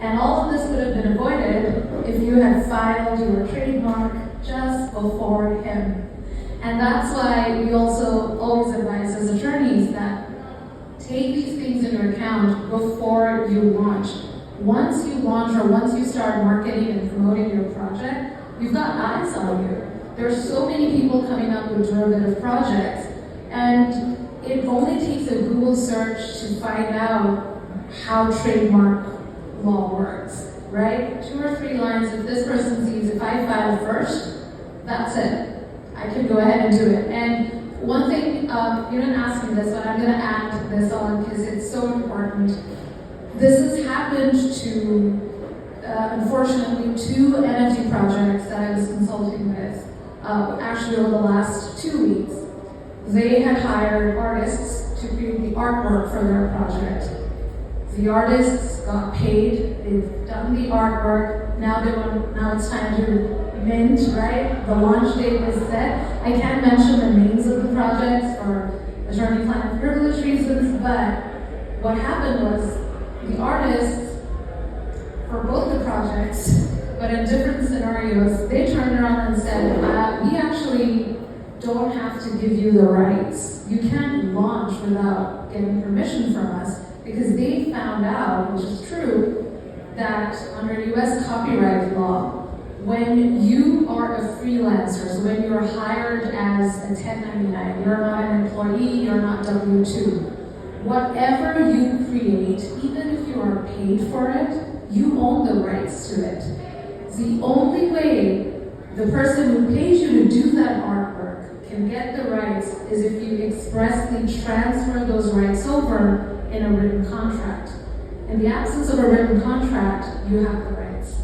And all of this could have been avoided if you had filed your trademark just before him. And that's why we also always advise as attorneys that take these things into account before you launch. Once you launch or once you start marketing and promoting your project, you've got eyes on you. There's so many people coming up with derivative projects, and it only takes a Google search to find out how trademark law works, right? 2 or 3 lines. If this person sees, if I file first, that's it. I can go ahead and do it. And one thing, you didn't ask me this, but I'm going to add this on because it's so important. This has happened to, unfortunately, 2 NFT projects that I was consulting with, actually over the last 2 weeks. They had hired artists to create the artwork for their project. The artists got paid, they've done the artwork, now it's time to mint, right? The launch date is set. I can't mention the names of the projects for attorney-client privilege reasons, but what happened was the artists, for both the projects, but in different scenarios, they turned around and said, we actually don't have to give you the rights. You can't launch without getting permission from us, because they found out, which is true, that under US copyright law, when you are a freelancer, so when you're hired as a 1099, you're not an employee, you're not W-2, whatever you create, even if you are paid for it, you own the rights to it. The only way the person who pays you to do that artwork can get the rights is if you expressly transfer those rights over in a written contract. In the absence of a written contract, you have the rights.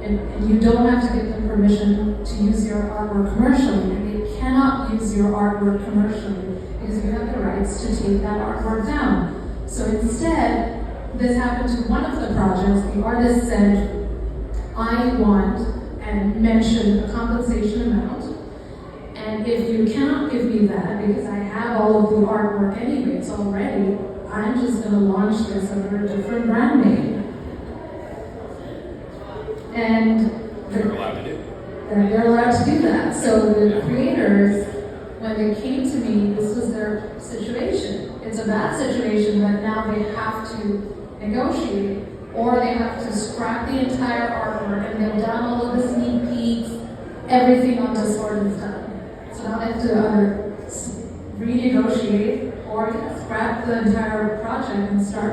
And you don't have to give them permission to use your artwork commercially. And they cannot use your artwork commercially because you have the rights to take that artwork down. So instead, this happened to one of the projects. The artist said, I want, and mentioned a compensation amount. And if you cannot give me that, because I have all of the artwork anyways already, I'm just going to launch this under a different brand name. And They're allowed to do they're allowed to do that. So the creators, when they came to me, this was their situation. It's a bad situation, but now they have to negotiate, or they have to scrap the entire artwork, and they've done all of the sneak peeks, everything on Discord is done. So now they have to either renegotiate or scrap the entire project and start